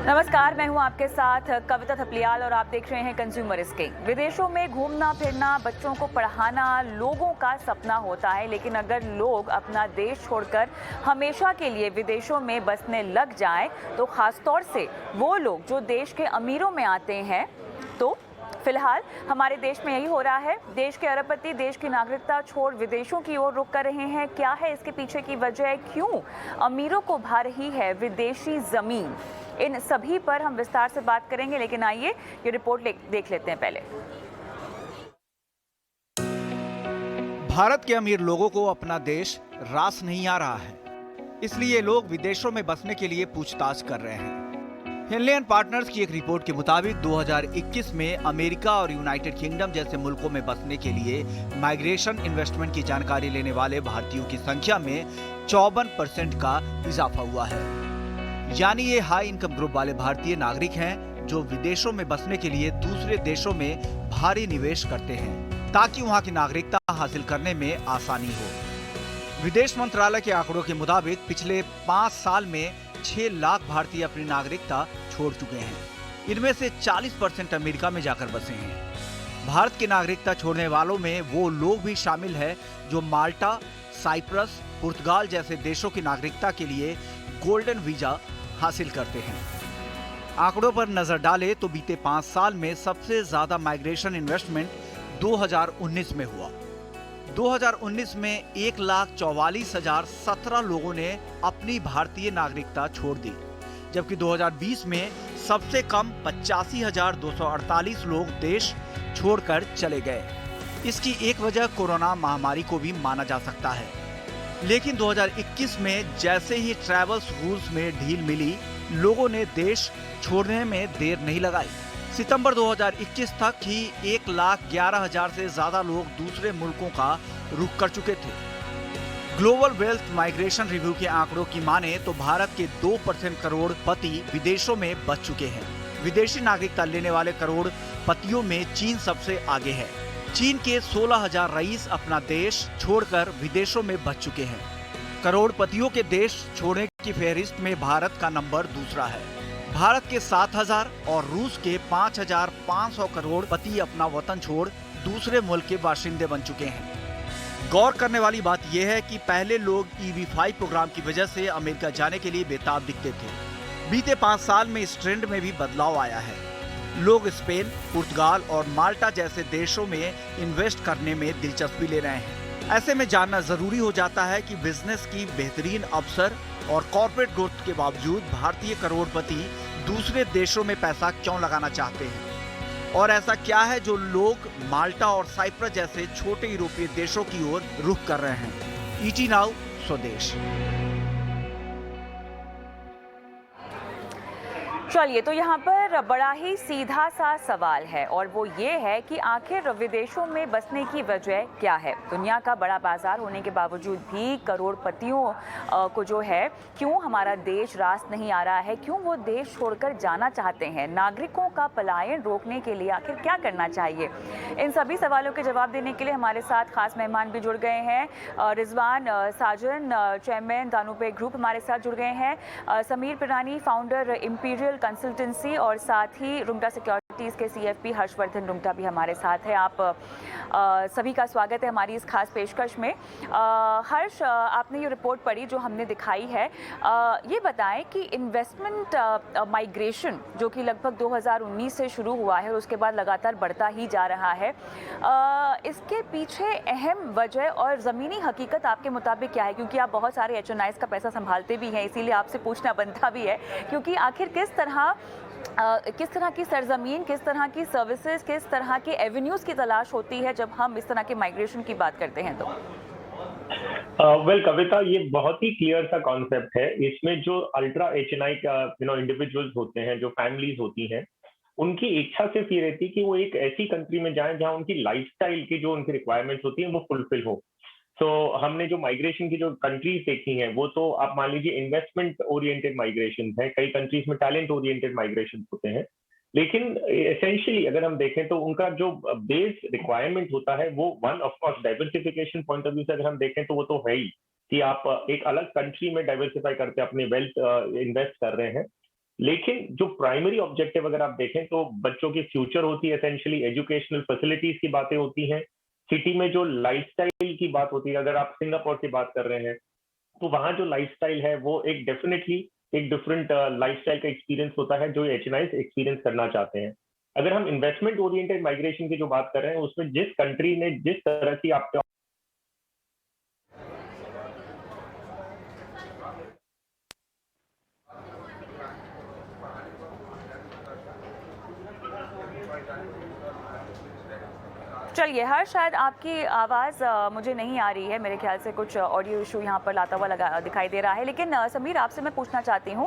नमस्कार, मैं हूं आपके साथ कविता थपलियाल और आप देख रहे हैं कंज्यूमर स्किंग। विदेशों में घूमना फिरना, बच्चों को पढ़ाना लोगों का सपना होता है, लेकिन अगर लोग अपना देश छोड़कर हमेशा के लिए विदेशों में बसने लग जाएं, तो खासतौर से वो लोग जो देश के अमीरों में आते हैं। तो फिलहाल हमारे देश में यही हो रहा है। देश के अरबपति देश की नागरिकता छोड़ विदेशों की ओर रुख कर रहे हैं। क्या है इसके पीछे की वजह? क्यों अमीरों को भा रही है विदेशी जमीन? इन सभी पर हम विस्तार से बात करेंगे, लेकिन आइए ये रिपोर्ट देख लेते हैं पहले। भारत के अमीर लोगों को अपना देश रास नहीं आ रहा है, इसलिए लोग विदेशों में बसने के लिए पूछताछ कर रहे हैं। हिनले एंड पार्टनर्स की एक रिपोर्ट के मुताबिक 2021 में अमेरिका और यूनाइटेड किंगडम जैसे मुल्कों में बसने के लिए माइग्रेशन इन्वेस्टमेंट की जानकारी लेने वाले भारतीयों की संख्या में 54% का इजाफा हुआ है। यानी ये हाई इनकम ग्रुप वाले भारतीय नागरिक हैं जो विदेशों में बसने के लिए दूसरे देशों में भारी निवेश करते हैं ताकि वहां की नागरिकता हासिल करने में आसानी हो। विदेश मंत्रालय के आंकड़ों के मुताबिक पिछले 5 साल में 6 लाख भारतीय अपनी नागरिकता छोड़ चुके हैं। इनमें से 40% अमेरिका में जाकर बसे हैं। भारत की नागरिकता छोड़ने वालों में वो लोग भी शामिल हैं जो माल्टा, साइप्रस, पुर्तगाल जैसे देशों की नागरिकता के लिए गोल्डन वीजा हासिल करते हैं। आंकड़ों पर नजर डालें तो बीते 5 साल में सबसे ज्यादा माइग्रेशन इन्वेस्टमेंट 2019 में हुआ। 2019 में 1,44,017 लोगों ने अपनी भारतीय नागरिकता छोड़ दी, जबकि 2020 में सबसे कम 85,248 लोग देश छोड़कर चले गए। इसकी एक वजह कोरोना महामारी को भी माना जा सकता है, लेकिन 2021 में जैसे ही ट्रैवल रूल्स में ढील मिली, लोगों ने देश छोड़ने में देर नहीं लगाई। सितंबर 2021 तक ही 1,11,000 से ज्यादा लोग दूसरे मुल्कों का रुख कर चुके थे। ग्लोबल वेल्थ माइग्रेशन रिव्यू के आंकड़ों की माने तो भारत के 2% करोड़पति विदेशों में बच चुके हैं। विदेशी नागरिकता लेने वाले करोड़पतियों में चीन सबसे आगे है। चीन के 16,000 रईस अपना देश छोड़कर विदेशों में बच चुके हैं। करोड़पतियों के देश छोड़ने की फहरिस्त में भारत का नंबर दूसरा है। भारत के 7,000 और रूस के 5,500 करोड़पति अपना वतन छोड़ दूसरे मुल्क के बाशिंदे बन चुके हैं। गौर करने वाली बात यह है कि पहले लोग EB-5 प्रोग्राम की वजह से अमेरिका जाने के लिए बेताब दिखते थे। बीते 5 साल में इस ट्रेंड में भी बदलाव आया है। लोग स्पेन, पुर्तगाल और माल्टा जैसे देशों में इन्वेस्ट करने में दिलचस्पी ले रहे हैं। ऐसे में जानना जरूरी हो जाता है कि बिजनेस की बेहतरीन अवसर और कॉर्पोरेट ग्रोथ के बावजूद भारतीय करोड़पति दूसरे देशों में पैसा क्यों लगाना चाहते हैं, और ऐसा क्या है जो लोग माल्टा और साइप्रस जैसे छोटे यूरोपीय देशों की ओर रुख कर रहे हैं। ET नाउ स्वदेश। चलिए, तो यहाँ पर बड़ा ही सीधा सा सवाल है, और वो ये है कि आखिर विदेशों में बसने की वजह क्या है। दुनिया का बड़ा बाजार होने के बावजूद भी करोड़पतियों को जो है, क्यों हमारा देश रास नहीं आ रहा है, क्यों वो देश छोड़कर जाना चाहते हैं, नागरिकों का पलायन रोकने के लिए आखिर क्या करना चाहिए। इन सभी सवालों के जवाब देने के लिए हमारे साथ खास मेहमान भी जुड़ गए हैं। रिजवान साजन, चेयरमैन दानुपे ग्रुप हमारे साथ जुड़ गए हैं। Sameer Pirani, founder imperial consultancy, और साथ ही रुंगटा सिक्योरिटीज के CFP हर्षवर्धन रुंगटा भी हमारे साथ है। आप सभी का स्वागत है हमारी इस खास पेशकश में। हर्ष, आपने ये रिपोर्ट पढ़ी जो हमने दिखाई है। ये बताएं कि इन्वेस्टमेंट माइग्रेशन जो कि लगभग 2019 से शुरू हुआ है और उसके बाद लगातार बढ़ता ही जा रहा है, इसके पीछे अहम वजह और ज़मीनी हकीकत आपके मुताबिक क्या है? क्योंकि आप बहुत सारे HNIs का पैसा संभालते भी हैं, इसीलिए आपसे पूछना बनता भी है, क्योंकि आखिर किस तरह की सरजमीन, किस तरह की सर्विसेज, किस तरह के एवेन्यूज की तलाश होती है जब हम इस तरह के माइग्रेशन की बात करते हैं तो? कविता, ये बहुत ही क्लियर सा कॉन्सेप्ट है। इसमें जो अल्ट्रा HNI का इंडिविजुअल्स होते हैं, जो फैमिलीज होती हैं, उनकी इच्छा सिर्फ ये रहती है कि वो एक ऐसी कंट्री में जाएं जहां उनकी लाइफस्टाइल की जो उनकी रिक्वायरमेंट्स होती हैं वो फुलफिल हो। तो हमने जो माइग्रेशन की जो कंट्रीज देखी हैं, वो तो आप मान लीजिए इन्वेस्टमेंट ओरिएंटेड माइग्रेशन है, कई कंट्रीज में टैलेंट ओरिएंटेड माइग्रेशन होते हैं। लेकिन एसेंशियली अगर हम देखें तो उनका जो बेस रिक्वायरमेंट होता है वो one of course diversification point of view से अगर हम देखें तो वो तो है ही कि आप एक अलग कंट्री में डाइवर्सिफाई करके अपने वेल्थ इन्वेस्ट कर रहे हैं। लेकिन जो प्राइमरी ऑब्जेक्टिव अगर आप देखें तो बच्चों की फ्यूचर होती है, एसेंशियली एजुकेशनल फैसिलिटीज की बातें होती हैं, सिटी में जो लाइफस्टाइल की बात होती है, अगर आप सिंगापुर की बात कर रहे हैं तो वहाँ जो लाइफस्टाइल है वो एक डेफिनेटली एक डिफरेंट लाइफस्टाइल का एक्सपीरियंस होता है जो एचएनआईज एक्सपीरियंस करना चाहते हैं। अगर हम इन्वेस्टमेंट ओरिएंटेड माइग्रेशन की जो बात कर रहे हैं उसमें जिस कंट्री ने जिस तरह की आपके चलिए हर्ष, शायद आपकी आवाज़ मुझे नहीं आ रही है, मेरे ख्याल से कुछ ऑडियो इशू यहाँ पर लाता हुआ दिखाई दे रहा है। लेकिन समीर, आपसे मैं पूछना चाहती हूँ,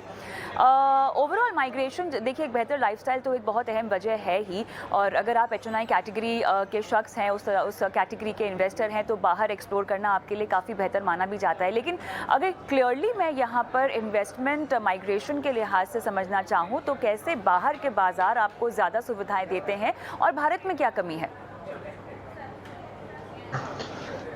ओवरऑल माइग्रेशन, देखिए एक बेहतर लाइफस्टाइल तो एक बहुत अहम वजह है ही, और अगर आप एचएनआई कैटेगरी के शख्स हैं, उस कैटेगरी के इन्वेस्टर हैं, तो बाहर एक्सप्लोर करना आपके लिए काफ़ी बेहतर माना भी जाता है। लेकिन अगर क्लियरली मैं यहाँ पर इन्वेस्टमेंट माइग्रेशन के लिहाज से समझना चाहूँ तो कैसे बाहर के बाज़ार आपको ज़्यादा सुविधाएँ देते हैं और भारत में क्या कमी है?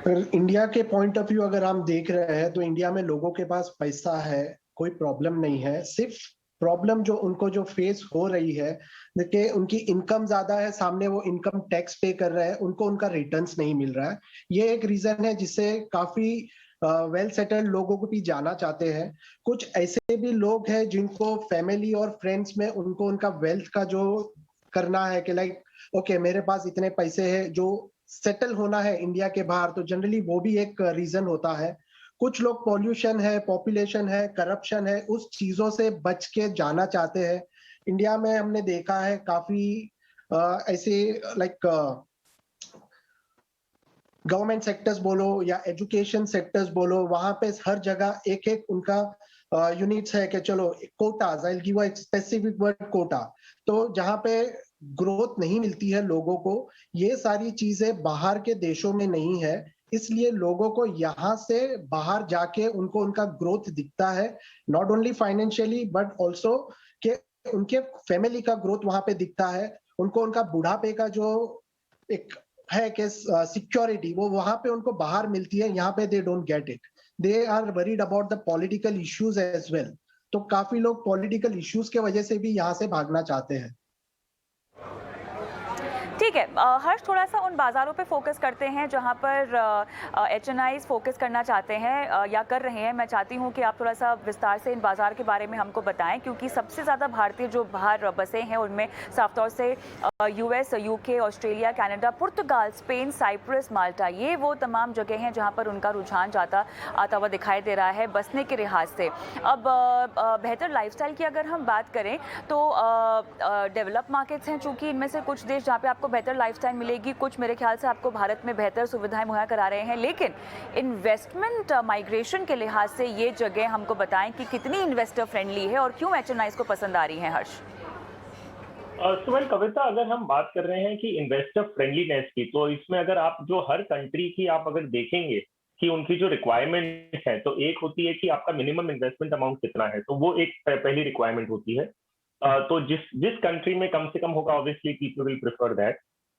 इंडिया के पॉइंट ऑफ व्यू अगर हम देख रहे हैं तो इंडिया में लोगों के पास पैसा है, कोई प्रॉब्लम नहीं है। सिर्फ प्रॉब्लम जो उनको जो फेस हो रही है, देखिए उनकी इनकम ज्यादा है, सामने वो इनकम टैक्स पे कर रहे हैं, उनको उनका रिटर्न्स नहीं मिल रहा है। ये एक रीजन है जिससे काफी वेल सेटल्ड लोगों को भी जाना चाहते हैं। कुछ ऐसे भी लोग हैं जिनको फैमिली और फ्रेंड्स में उनको उनका वेल्थ का जो करना है कि लाइक ओके मेरे पास इतने पैसे हैं, जो सेटल होना है इंडिया के बाहर, तो जनरली वो भी एक रीजन होता है। कुछ लोग पॉल्यूशन है, पॉपुलेशन है, करप्शन है, उस चीजों से बच के जाना चाहते हैं। इंडिया में हमने देखा है काफी ऐसे लाइक गवर्नमेंट सेक्टर्स बोलो या एजुकेशन सेक्टर्स बोलो, वहां पे हर जगह एक एक उनका यूनिट्स है कि चलो quotas, I give a specific word quota, तो जहां पे ग्रोथ नहीं मिलती है लोगों को, ये सारी चीजें बाहर के देशों में नहीं है, इसलिए लोगों को यहाँ से बाहर जाके उनको उनका ग्रोथ दिखता है, not only financially but also कि उनके फैमिली का ग्रोथ वहां पे दिखता है, उनको उनका बुढ़ापे का जो एक है कि सिक्योरिटी वो वहां पे उनको बाहर मिलती है, यहाँ पे they don't get it. They are worried about the political issues as well, तो काफी लोग पॉलिटिकल इश्यूज के वजह से भी यहाँ से भागना चाहते हैं। ठीक है हर्ष, थोड़ा सा उन बाज़ारों पे फोकस करते हैं जहाँ पर एचएनआईज फोकस करना चाहते हैं या कर रहे हैं। मैं चाहती हूँ कि आप थोड़ा सा विस्तार से इन बाज़ार के बारे में हमको बताएं, क्योंकि सबसे ज़्यादा भारतीय जो बाहर बसे हैं उनमें साफ तौर से यूएस, यूके, ऑस्ट्रेलिया, कनाडा, पुर्तगाल, स्पेन, साइप्रस, माल्टा, ये वो तमाम जगह हैं जहाँ पर उनका रुझान आता हुआ दिखाई दे रहा है बसने के लिहाज से। अब बेहतर लाइफस्टाइल की अगर हम बात करें तो डेवलप मार्केट्स हैं चूँकि, इनमें से कुछ देश जहाँ पे आपको बेहतर लाइफस्टाइल मिलेगी, कुछ मेरे ख्याल से आपको भारत में बेहतर सुविधाएं मुहैया करा रहे हैं। लेकिन इन्वेस्टमेंट माइग्रेशन के लिहाज से ये जगह हमको बताएं कि कितनी इन्वेस्टर फ्रेंडली है और क्यों एचएनआईज को पसंद आ रही हैं हर्ष? सुमन, कविता, अगर हम बात कर रहे हैं कि इन्वेस्टर फ्रेंडलीनेस की, तो इसमें अगर आप जो हर कंट्री की आप अगर देखेंगे कि उनकी जो रिक्वायरमेंट है, तो एक होती है कि आपका मिनिमम इन्वेस्टमेंट अमाउंट कितना है, तो वो एक पहली रिक्वायरमेंट होती है। तो जिस कंट्री में कम से कम होगा, obviously people will prefer that.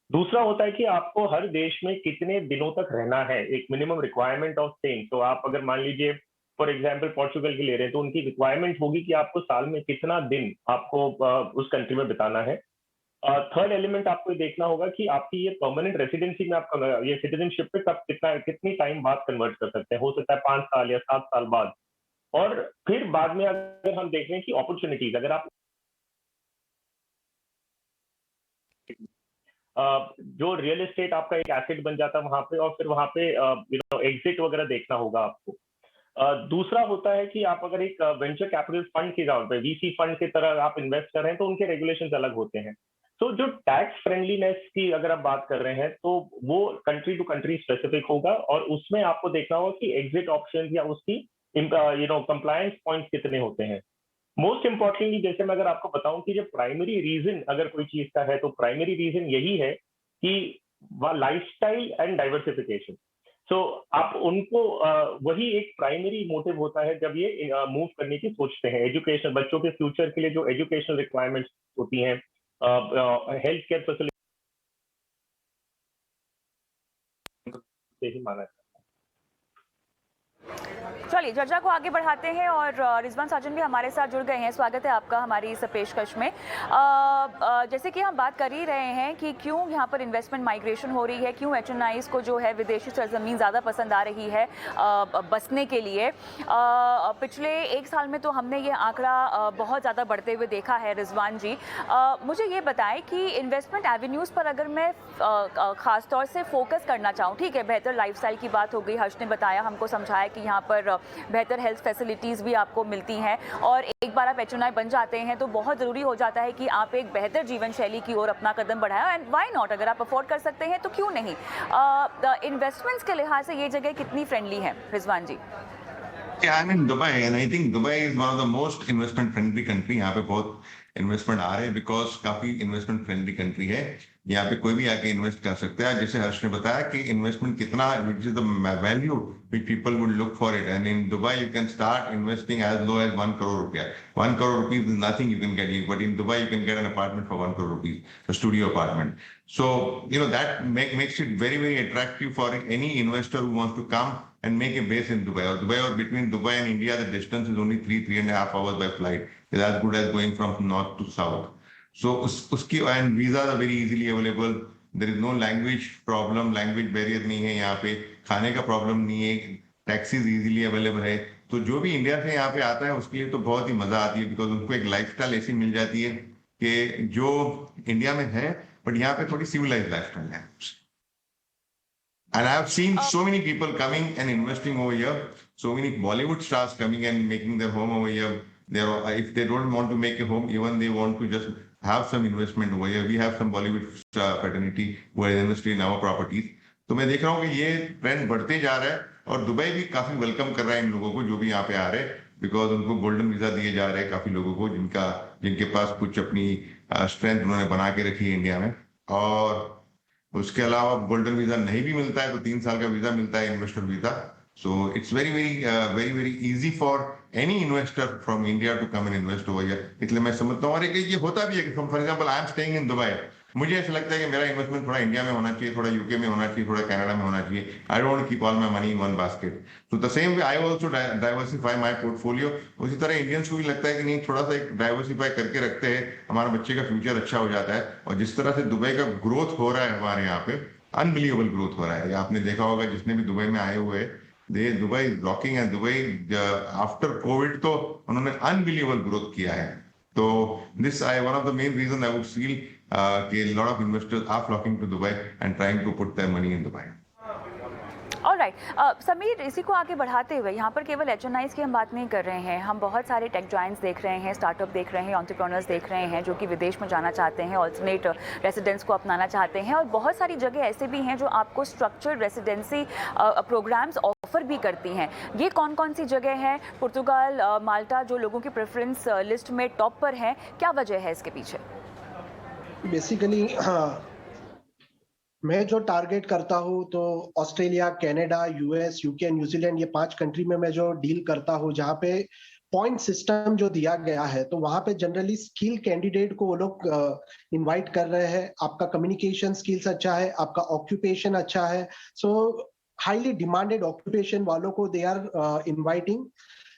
दूसरा होता है कि आपको हर देश में कितने दिनों तक रहना है, एक मिनिमम रिक्वायरमेंट ऑफ स्टेइंग। तो आप अगर मान लीजिए फॉर एग्जांपल पोर्चुगल की ले रहे हैं, तो उनकी रिक्वायरमेंट होगी कि आपको साल में कितना दिन आपको उस कंट्री में बिताना है। थर्ड एलिमेंट आपको ये देखना होगा कि आपकी ये परमानेंट रेसिडेंसी में आप ये सिटीजनशिप पे कब कितनी टाइम बाद कन्वर्ट कर सकते हैं, हो सकता है 5 साल या 7 साल बाद। और फिर बाद में अगर हम देख रहे हैं कि अपॉर्चुनिटीज, अगर आप जो रियल एस्टेट आपका एक एसेट बन जाता है वहां पे, और फिर वहां पे एग्जिट वगैरह देखना होगा आपको। दूसरा होता है कि आप अगर एक वेंचर कैपिटल फंड के तौर पे, वीसी फंड की तरह आप इन्वेस्ट कर रहे हैं, तो उनके रेगुलेशंस अलग होते हैं। तो जो टैक्स फ्रेंडलीनेस की अगर आप बात कर रहे हैं, तो वो कंट्री टू कंट्री स्पेसिफिक होगा, और उसमें आपको देखना होगा कि एग्जिट ऑप्शन या उसकी कंप्लायंस पॉइंट्स कितने होते हैं। मोस्ट इंपॉर्टेंटली, जैसे मैं अगर आपको बताऊं कि जो प्राइमरी रीजन अगर कोई चीज का है, तो प्राइमरी रीजन यही है कि लाइफस्टाइल एंड डाइवर्सिफिकेशन। सो आप उनको वही एक प्राइमरी मोटिव होता है जब ये मूव करने की सोचते हैं। एजुकेशन, बच्चों के फ्यूचर के लिए जो एजुकेशनल रिक्वायरमेंट्स होती हैं, हेल्थ केयर फैसिलिटी से ही माना जाता है। चलिए चर्चा को आगे बढ़ाते हैं और रिजवान साजन भी हमारे साथ जुड़ गए हैं। स्वागत है आपका हमारी इस पेशकश में। जैसे कि हम बात कर ही रहे हैं कि क्यों यहाँ पर इन्वेस्टमेंट माइग्रेशन हो रही है, क्यों HNIs को जो है विदेशी सरजमीन ज़्यादा पसंद आ रही है बसने के लिए। पिछले 1 साल में तो हमने ये आंकड़ा बहुत ज़्यादा बढ़ते हुए देखा है। रिजवान जी, मुझे ये बताएं कि इन्वेस्टमेंट एवेन्यूज़ पर अगर मैं ख़ास तौर से फोकस करना चाहूँ, ठीक है, बेहतर लाइफस्टाइल की बात हो गई, हर्ष ने बताया, हमको समझाया कि यहाँ पर बेहतर हेल्थ फैसिलिटीज़ भी आपको मिलती हैं और एक बार आप HNI बन जाते हैं तो बहुत ज़रूरी हो जाता है कि आप एक बेहतर जीवन शैली की ओर अपना कदम बढ़ाएं। एंड व्हाई नॉट, अगर आप अफोर्ड कर सकते हैं तो क्यों नहीं। इन्वेस्टमेंट्स के लिहाज से ये जगह कितनी फ्रेंडली है रिजवान जी? Yeah, I'm in Dubai and I think Dubai is one of the most investment friendly country. यहाँ पे बहुत इन्वेस्टमेंट आ रहे हैं बिकॉज काफी इन्वेस्टमेंट फ्रेंडली कंट्री है। यहाँ पे कोई भी आके इन्वेस्ट कर सकता है। जैसे हर्ष ने बताया कि इन्वेस्टमेंट कितना, which is the value which people would look for it, and in Dubai you can start investing as low as 1 crore रुपया। 1 crore rupees is nothing you can get, but in Dubai you can get an apartment for 1 crore rupees, a studio apartment. So that makes it very very attractive for any investor who wants to come and make a base in Dubai. Or between Dubai and India, the distance is only 3.5 hours by flight. It's as good as going from north to south. So uski and visas are very easily available. There is no language problem, language barrier नहीं है यहाँ पे, खाने का problem नहीं है, taxis easily available है। तो जो भी इंडिया से यहाँ पे आता है उसके लिए तो बहुत ही मजा आती है, बिकॉज उनको एक लाइफस्टाइल ऐसी मिल जाती है कि जो इंडिया में है बट यहाँ पे थोड़ी सिविलाइज्ड लाइफस्टाइल है। And I have seen so many people coming and investing over here, so many Bollywood stars coming and making their home over here. If they don't want to make a home, even they want to just have some investment over here. We have some Bollywood fraternity who are invested in our properties. तो मैं देख रहा हूँ कि ये trend बढ़ते जा रहा है और दुबई भी काफी वेलकम कर रहा है इन लोगों को जो भी यहाँ पे आ रहे हैं, बिकॉज उनको गोल्डन वीजा दिए जा रहे हैं काफी लोगों को जिनके पास कुछ अपनी स्ट्रेंथ उन्होंने बना के रखी है इंडिया में। और उसके अलावा गोल्डन वीजा नहीं भी मिलता है तो 3 साल का वीजा मिलता है, investor visa. So it's very very easy for any investor from India to come and invest over here. इसलिए मैं समझता हूँ, और ये होता भी है कि for example I am staying in Dubai, मुझे ऐसा लगता है कि मेरा इन्वेस्टमेंट थोड़ा इंडिया में होना चाहिए, थोड़ा यूके में होना चाहिए, थोड़ा कनाडा में होना चाहिए। I don't want to keep all my money in one basket. So the same way I also diversify my portfolio. उसी तरह इंडियंस को भी लगता है कि नहीं, थोड़ा सा एक डाइवर्सिफाई करके रखते हैं, हमारे बच्चे का फ्यूचर अच्छा हो जाता है। और जिस तरह से दुबई का ग्रोथ हो रहा है हमारे यहाँ पे, अनबिलीवेबल ग्रोथ हो रहा है। आपने देखा होगा जिसने भी दुबई में आए हुए, Dubai is blocking and Dubai after COVID तो उन्होंने अनबिलीवेबल ग्रोथ किया है। तो this one of the main reason I would feel कि lot of investors are flocking to Dubai and trying to put their money in Dubai. Alright, Sameer, इसी को आगे बढ़ाते हुए यहाँ पर केवल HNIs की हम बात नहीं कर रहे हैं, हम बहुत सारे टेक जॉइंट्स देख रहे हैं, स्टार्टअप देख रहे हैं, एंटरप्रेन्योर्स देख रहे हैं जो कि विदेश में जाना चाहते हैं, ऑल्टरनेट रेसिडेंस को अपनाना चाहते हैं, और बहुत सारी जगह ऐसे भी हैं जो आपको स्ट्रक्चर्ड रेसिडेंसी प्रोग्राम्स ऑफर भी करती हैं। ये कौन कौन सी जगह है? पुर्तगाल, माल्टा जो लोगों की प्रेफरेंस लिस्ट में टॉप पर है, क्या वजह है इसके पीछे? बेसिकली मैं जो टारगेट करता हूँ तो Australia, Canada, US, UK, New Zealand, ये 5 कंट्री में मैं जो डील करता हूँ, जहाँ पे पॉइंट सिस्टम जो दिया गया है, तो वहां पे जनरली स्किल कैंडिडेट को वो लोग इनवाइट कर रहे हैं। आपका कम्युनिकेशन स्किल्स अच्छा है, आपका ऑक्यूपेशन अच्छा है, सो हाईली डिमांडेड ऑक्यूपेशन वालों को they are inviting.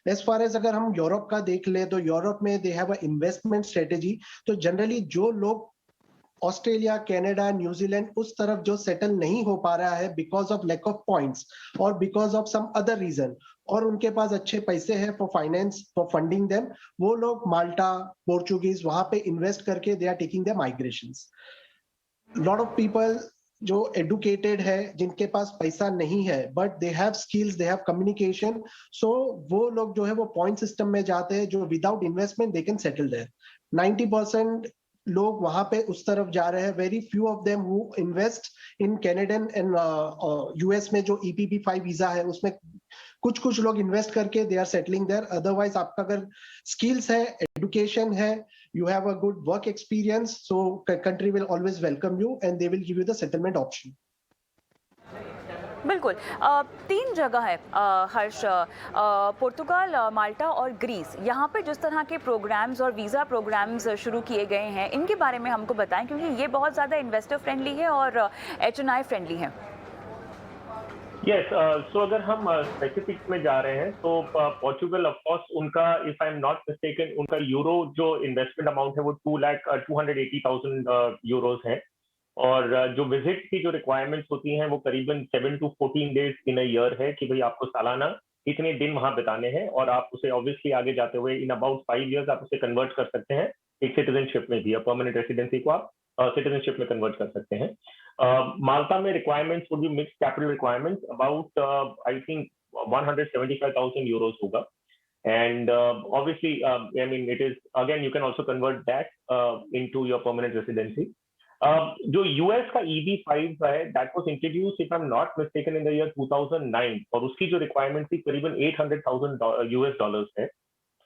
As far as अगर हम यूरोप का देख ले तो यूरोप में they have a investment strategy. तो जनरली जो लोग ऑस्ट्रेलिया, कनाडा, न्यूजीलैंड उस तरफ जो सेटल नहीं हो पा रहा है because of lack of points और because of some other reason, और उनके पास अच्छे पैसे हैं for finance, for funding them, वो लोग माल्टा, पोर्चुगीज वहां पे इन्वेस्ट करके they are taking their migrations. Lot of people जो एडुकेटेड है, जिनके पास पैसा नहीं है but they have skills, they have communication, so वो लोग जो है वो पॉइंट सिस्टम में जाते हैं जो without investment they can settle there. 90% लोग वहां पे उस तरफ जा रहे हैं। Very few of them who invest in Canadian and US में जो EPP5 वीजा है उसमें कुछ लोग इन्वेस्ट करके they are settling there. Otherwise आपका अगर स्किल्स है, एजुकेशन है, you have a good work experience, so country will always welcome you and they will give you the settlement option. बिल्कुल, 3 जगह है हर्ष, पुर्तगाल, माल्टा और ग्रीस। यहाँ पे जिस तरह के प्रोग्राम्स और वीज़ा प्रोग्राम्स शुरू किए गए हैं, इनके बारे में हमको बताएं, क्योंकि ये बहुत ज़्यादा इन्वेस्टर फ्रेंडली है और HNI फ्रेंडली है। यस, सो अगर हम स्पेसिफिक्स में जा रहे हैं तो पोर्चुगल ऑफ कोर्स उनका, if I am not mistaken, उनका यूरो जो इन्वेस्टमेंट अमाउंट है वो 2,280,000 यूरोस है। और जो विजिट की जो रिक्वायरमेंट्स होती हैं वो करीबन 7 to 14 days in a year है कि भाई आपको सालाना इतने दिन वहां बिताने हैं, और आप उसे ऑब्वियसली आगे जाते हुए इन अबाउट 5 years आप उसे कन्वर्ट कर सकते हैं एक सिटीजनशिप में भी, परमानेंट रेसिडेंसी को आप सिटीजनशिप में कन्वर्ट कर सकते हैं। माल्टा में requirements would be mix capital requirements about I think 175,000 Euros होगा। And obviously, I mean, it is again you can also convert that into your permanent residency. जो यूएस का EB-5 है, that was introduced if I'm not mistaken in the year 2009, और उसकी जो requirement थी करीबन $800,000 है।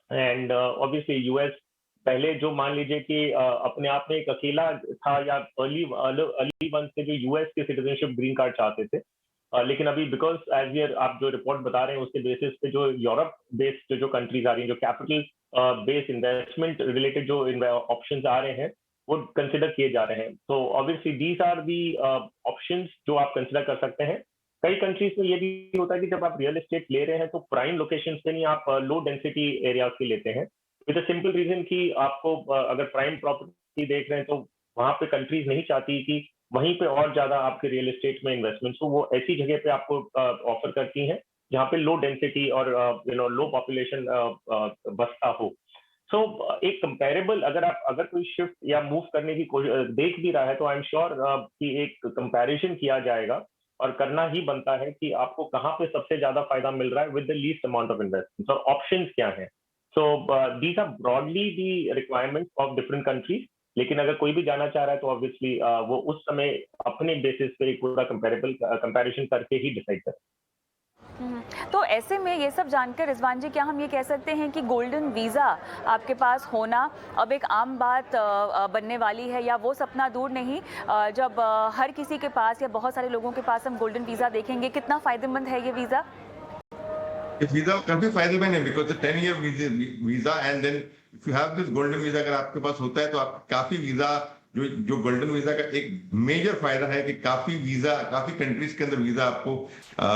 एंड ऑब्वियसली यूएस पहले जो मान लीजिए कि अपने आप में एक अकेला था, या अर्ली वन से जो यूएस के सिटीजनशिप ग्रीन कार्ड चाहते थे, लेकिन अभी बिकॉज एज ईयर आप जो रिपोर्ट बता रहे हैं उसके बेसिस पे जो यूरोप बेस्ड जो कंट्रीज आ रही हैं, जो कैपिटल बेस्ड इन्वेस्टमेंट रिलेटेड जो ऑप्शंस आ रहे हैं वो कंसिडर किए जा रहे हैं। तो obviously these are the options जो आप कंसिडर कर सकते हैं। कई कंट्रीज में ये भी होता है कि जब आप रियल एस्टेट ले रहे हैं तो प्राइम लोकेशन पे नहीं, आप लो डेंसिटी एरियाज के लेते हैं, विद अ सिंपल रीजन कि आपको अगर प्राइम प्रॉपर्टी देख रहे हैं तो वहां पे कंट्रीज नहीं चाहती कि वहीं पे और ज्यादा आपके रियल एस्टेट में इन्वेस्टमेंट हो, वो ऐसी जगह पे आपको ऑफर करती हैं जहाँ पे लो डेंसिटी और लो पॉपुलेशन बसता हो। सो एक कंपेरेबल, अगर कोई शिफ्ट या मूव करने की कोशिश देख भी रहा है तो आई एम श्योर कि एक कंपैरिजन किया जाएगा, और करना ही बनता है कि आपको कहाँ पे सबसे ज्यादा फायदा मिल रहा है with the least amount of investment, और ऑप्शंस क्या हैं। So these are broadly the requirements of different countries, लेकिन अगर कोई भी जाना चाह रहा है तो ऑब्वियसली वो उस समय अपने बेसिस पे एक पूरा कंपैरिजन करके ही डिसाइड करें। तो ऐसे में ये सब जानकर रिजवान जी, क्या हम ये कह सकते हैं कि गोल्डन वीज़ा आपके पास होना अब एक आम बात बनने वाली है, या वो सपना दूर नहीं जब हर किसी के पास या बहुत सारे लोगों के पास हम गोल्डन वीज़ा देखेंगे? कितना फ़ायदेमंद है ये वीज़ा? इस वीजा काफी फायदेमंद है because 10 year visa and then if you have this golden visa अगर आपके पास होता है तो आप काफी वीजा जो गोल्डन वीजा का एक मेजर फायदा है कि काफी कंट्रीज के अंदर वीजा आपको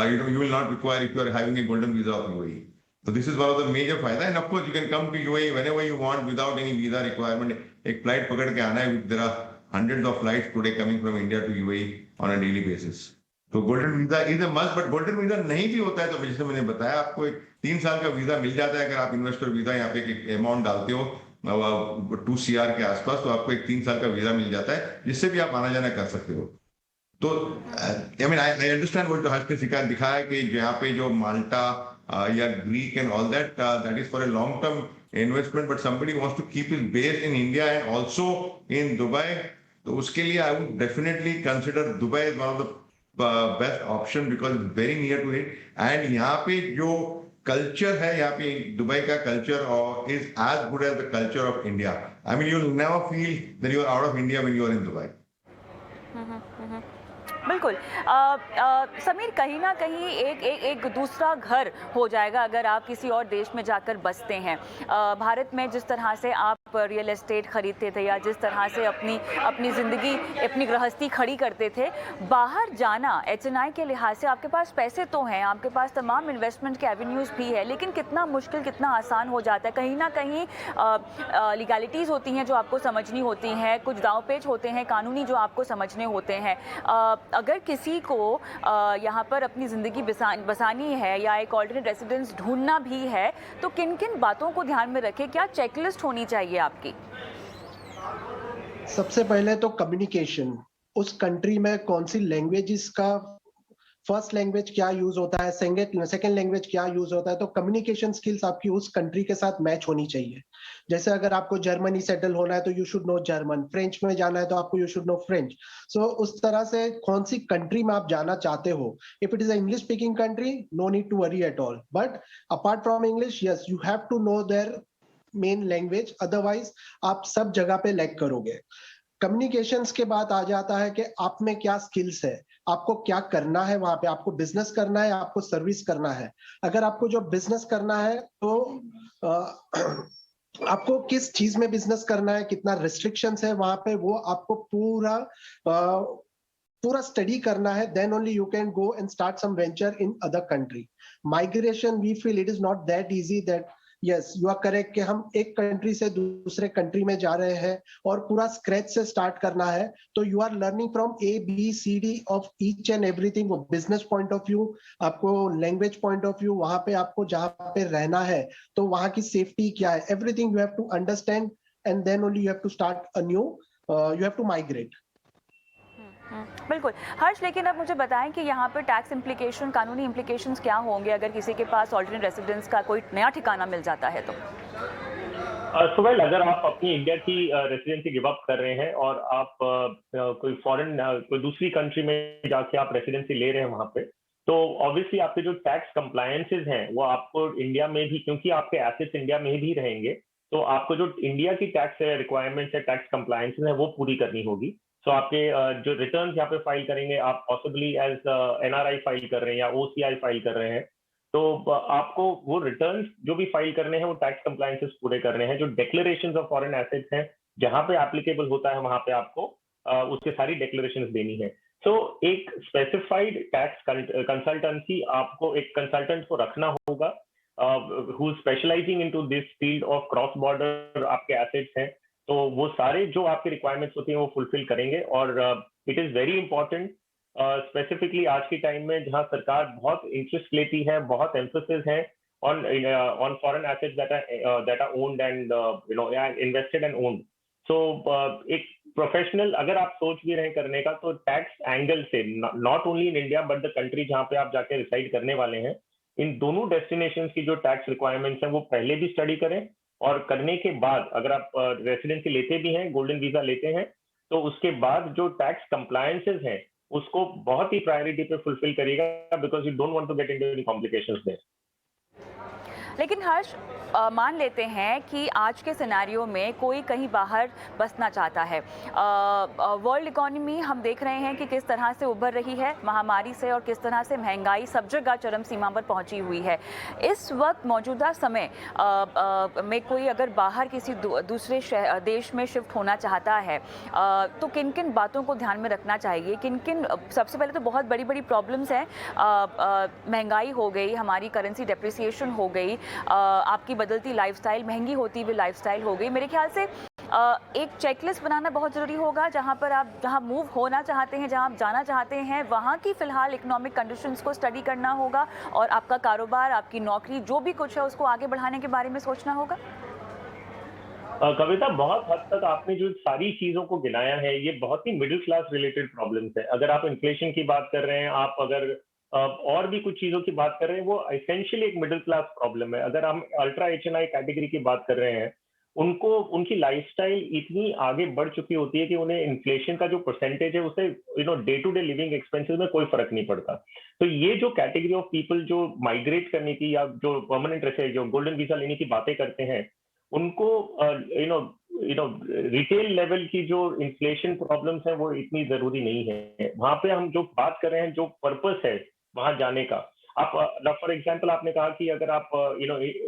you will not require if you are having a golden visa of UAE. तो this is one of the major फायदा, and of course you can come to UAE whenever you want without any visa requirement. एक flight पकड़ के आना है, there are hundreds of flights today coming from India to UAE on a daily basis. तो golden visa is a must, but golden visa नहीं भी होता है तो जैसे मैंने बताया आपको एक 3 साल का वीजा मिल जाता है। अगर आप इन्वेस्टर वीजा यहाँ पे एक अमाउंट डालते हो 2 CR के आसपास, तो आपको एक 3 साल का वीजा मिल जाता है जिससे भी आप आना जाना कर सकते हो। तो I mean I understand what Harsh ने दिखाया कि यहाँ पे जो माल्टा या Greek and all that is for a long term investment, but somebody wants to keep his base in India and also in Dubai, तो उसके लिए I would definitely consider Dubai is one of the best option because it's very near to it. And यहाँ पे जो culture है, यहाँ पे Dubai का culture is as good as the culture of India. I mean you will never feel that you are out of India when you are in Dubai. बिल्कुल। समीर, कहीं ना कहीं एक दूसरा घर हो जाएगा अगर आप किसी और देश में जाकर बसते हैं। भारत में जिस तरह से आप रियल एस्टेट खरीदते थे या जिस तरह से अपनी ज़िंदगी, अपनी गृहस्थी खड़ी करते थे, बाहर जाना HNI के लिहाज से आपके पास पैसे तो हैं, आपके पास तमाम इन्वेस्टमेंट के एवेन्यूज़ भी है, लेकिन कितना मुश्किल, कितना आसान हो जाता है। कहीं ना कहीं लीगैलिटीज़ होती हैं जो आपको समझनी होती हैं, कुछ दांव पेच होते हैं कानूनी जो आपको समझने होते हैं। अगर किसी को यहाँ पर अपनी ज़िंदगी बसानी है या एक ऑल्टरनेट रेसिडेंस ढूंढना भी है, तो किन किन बातों को ध्यान में रखें? क्या चेकलिस्ट होनी चाहिए आपकी? सबसे पहले तो कम्युनिकेशन, उस कंट्री में कौन सी लैंग्वेजेस का फर्स्ट लैंग्वेज क्या यूज होता है, सेकंड लैंग्वेज क्या यूज होता है, तो कम्युनिकेशन स्किल्स आपकी उस कंट्री के साथ मैच होनी चाहिए। जैसे अगर आपको जर्मनी सेटल होना है तो you should know German, French में जाना है तो आपको यू शुड नो फ्रेंच। सो उस तरह से कौन सी कंट्री में आप जाना चाहते हो। If it is a English speaking country, no need to worry at all, but apart from English, yes, you have to know their main language, otherwise आप सब जगह पे लैग करोगे। कम्युनिकेशंस के बाद आ जाता है कि आप में क्या स्किल्स है, आपको क्या करना है वहां पे, आपको बिजनेस करना है, आपको सर्विस करना है। अगर आपको जो बिजनेस करना है तो आपको किस चीज में बिजनेस करना है, कितना रिस्ट्रिक्शंस है वहां पे, वो आपको पूरा पूरा स्टडी करना है, then only you can go and start some venture in other country. Migration we feel it is not that easy that yes you are correct कि हम एक कंट्री से दूसरे कंट्री में जा रहे हैं और पूरा स्क्रैच से स्टार्ट करना है. तो you are learning from ABCD of each and everything. Business point of view, आपको लैंग्वेज पॉइंट ऑफ व्यू, वहां पे आपको जहां पे रहना है तो वहां की सेफ्टी क्या है, everything you have to understand and then only you have to start a new, you have to migrate. बिल्कुल हर्ष, लेकिन अब मुझे बताएं कि यहाँ पर टैक्स इम्प्लीकेशन, कानूनी इम्प्लीकेशंस क्या होंगे अगर किसी के पास ऑल्टरनेट रेसिडेंस का कोई नया ठिकाना मिल जाता है तो? सुहेल, अगर आप अपनी इंडिया की रेसिडेंसी गिव अप कर रहे हैं और आप कोई फॉरेन कोई दूसरी कंट्री में जाके आप रेसिडेंसी ले रहे हैं वहां पे, तो ऑब्वियसली आपके जो टैक्स कंप्लायंसेस हैं वो आपको इंडिया में भी, क्योंकि आपके एसेट्स इंडिया में भी रहेंगे, तो आपको जो इंडिया की टैक्स रिक्वायरमेंट्स है, टैक्स कंप्लायंसेस है, वो पूरी करनी होगी. सो आपके जो रिटर्न यहाँ पे फाइल करेंगे, आप पॉसिबली एज NRI फाइल कर रहे हैं या OCI फाइल कर रहे हैं, तो आपको वो रिटर्न्स जो भी फाइल करने हैं वो टैक्स कंप्लायंसेस पूरे करने हैं. जो डिक्लेरेशंस ऑफ फॉरेन एसेट्स हैं, जहां पे एप्लीकेबल होता है वहां पे आपको उसके सारी डिक्लेरेशंस देनी है. सो एक स्पेसिफाइड टैक्स कंसल्टेंसी, आपको एक कंसल्टेंट को रखना होगा who specialising into this field of cross border आपके एसेट्स हैं, तो वो सारे जो आपके रिक्वायरमेंट्स होती हैं वो फुलफिल करेंगे. और it is very important specifically आज के टाइम में जहां सरकार बहुत इंटरेस्ट लेती है, बहुत एम्फोसिस है on foreign assets that are owned and invested and owned. So एक प्रोफेशनल अगर आप सोच भी रहे करने का, तो टैक्स एंगल से not only in India but the country जहां पे आप जाके रिसाइड करने वाले हैं, इन दोनों डेस्टिनेशंस की जो टैक्स रिक्वायरमेंट्स हैं वो पहले भी स्टडी करें. और करने के बाद अगर आप रेसिडेंसी लेते भी हैं, गोल्डन वीजा लेते हैं, तो उसके बाद जो टैक्स कंप्लायंसेस हैं उसको बहुत ही प्रायोरिटी पे फुलफिल करिएगा, because you don't want to get into any complications there. लेकिन हर्ष, मान लेते हैं कि आज के सिनेरियो में कोई कहीं बाहर बसना चाहता है. वर्ल्ड इकोनॉमी हम देख रहे हैं कि किस तरह से उभर रही है महामारी से और किस तरह से महंगाई सब जगह चरम सीमा पर पहुंची हुई है. इस वक्त मौजूदा समय में कोई अगर बाहर किसी दूसरे देश में शिफ्ट होना चाहता है तो किन किन बातों को ध्यान में रखना चाहिए? किन किन, सबसे पहले तो बहुत बड़ी बड़ी प्रॉब्लम्स हैं. महंगाई हो गई, हमारी करेंसी डेप्रिसिएशन हो गई, आपकी बदलती लाइफस्टाइल, महंगी होती हुई लाइफस्टाइल हो गई. मेरे ख्याल से एक चेकलिस्ट बनाना बहुत ज़रूरी होगा जहां पर आप जहां मूव होना चाहते हैं, जहां आप जाना चाहते हैं, वहां की फ़िलहाल इकोनॉमिक कंडीशंस को स्टडी करना होगा और आपका कारोबार, आपकी नौकरी, जो भी कुछ है उसको आगे बढ़ाने के बारे में सोचना होगा. कविता, बहुत हद तक आपने जो सारी चीजों को गिनाया है ये बहुत ही मिडिल क्लास रिलेटेड प्रॉब्लम्स है. अगर आप इन्फ्लेशन की बात कर रहे हैं, आप अगर और भी कुछ चीजों की बात कर रहे हैं, वो एसेंशियली एक मिडिल क्लास प्रॉब्लम है. अगर हम अल्ट्रा HNI कैटेगरी की बात कर रहे हैं, उनको उनकी लाइफस्टाइल इतनी आगे बढ़ चुकी होती है कि उन्हें इन्फ्लेशन का जो परसेंटेज है उसे day to day living expenses में कोई फर्क नहीं पड़ता. तो ये जो कैटेगरी ऑफ पीपल जो माइग्रेट करने की या जो परमानेंट रेसिडेंट, जो गोल्डन वीजा लेने की बातें करते हैं, उनको रिटेल लेवल की जो इन्फ्लेशन प्रॉब्लम्स है वो इतनी जरूरी नहीं है. वहां पे हम जो बात कर रहे हैं, जो पर्पस है वहां जाने का, आप फॉर एग्जांपल आपने कहा कि अगर आप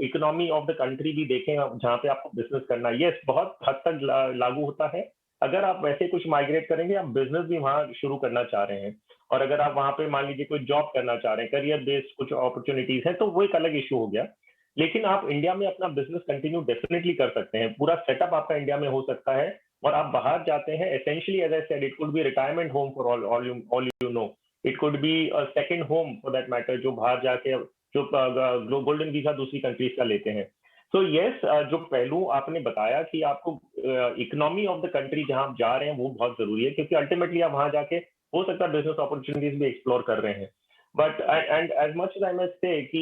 इकोनॉमी ऑफ द कंट्री भी देखें जहाँ पे आपको बिजनेस करना है, यस बहुत हद तक लागू होता है. अगर आप वैसे कुछ माइग्रेट करेंगे, आप बिजनेस भी वहाँ शुरू करना चाह रहे हैं, और अगर आप वहाँ पे मान लीजिए कोई जॉब करना चाह रहे हैं, करियर बेस्ड कुछ अपॉर्चुनिटीज है, तो वो एक अलग इशू हो गया. लेकिन आप इंडिया में अपना बिजनेस कंटिन्यू डेफिनेटली कर सकते हैं. पूरा सेटअप आपका इंडिया में हो सकता है, और आप बाहर जाते हैं, essentially as I said, it could be retirement home for all you know, it could be a second home for that matter, जो बाहर जाके जो गोल्डन वीजा दूसरी कंट्रीज का लेते हैं. तो यस, जो पहलू आपने बताया कि आपको इकोनॉमी ऑफ द कंट्री जहां आप जा रहे हैं वो बहुत जरूरी है, क्योंकि अल्टीमेटली आप वहां जाके हो सकता है बिजनेस अपॉर्चुनिटीज भी एक्सप्लोर कर रहे हैं. But and as much as I must say कि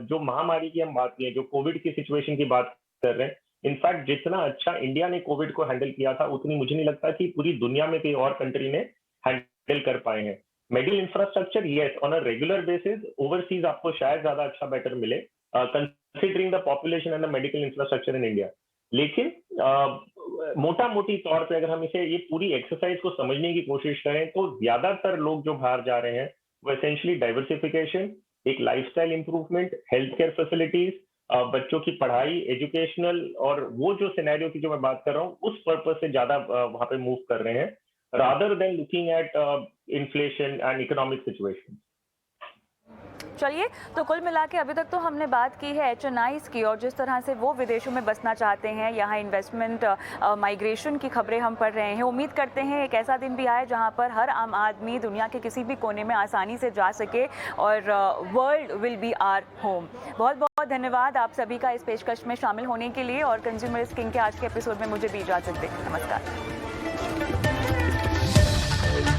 जो महामारी की हम बात की, जो कोविड की सिचुएशन की बात कर रहे हैं, इनफैक्ट जितना अच्छा इंडिया ने कोविड को हैंडल किया था, उतनी मुझे नहीं लगता कि पूरी दुनिया में कोई और कंट्री ने हैंडल कर पाए हैं. Medical infrastructure, yes, on a regular basis overseas आपको शायद ज्यादा अच्छा बेटर मिले, considering the population and the medical infrastructure in India. लेकिन मोटा मोटी तौर पे अगर हम इसे ये पूरी एक्सरसाइज को समझने की कोशिश करें, तो ज्यादातर लोग जो बाहर जा रहे हैं वो एसेंशियली डाइवर्सिफिकेशन, एक lifestyle improvement, health care facilities, बच्चों की पढ़ाई, एजुकेशनल, और वो जो सिनेरियो की जो मैं बात कर रहा हूँ उस पर्पज से ज्यादा वहां पे मूव कर रहे हैं. rather than looking at inflation and economic situation. चलिए, तो कुल मिला के अभी तक तो हमने बात की है HNIs की और जिस तरह से वो विदेशों में बसना चाहते हैं, यहाँ इन्वेस्टमेंट माइग्रेशन की खबरें हम पढ़ रहे हैं। उम्मीद करते हैं एक ऐसा दिन भी आए जहाँ पर हर आम आदमी दुनिया के किसी भी कोने में आसानी से जा सके और world will be our home. बहुत बहुत धन्यवाद आप सभी का इस पेशकश में शामिल होने के लिए और कंज्यूमर्स किंग के आज के एपिसोड में मुझे भी इजाज़त दें। नमस्कार।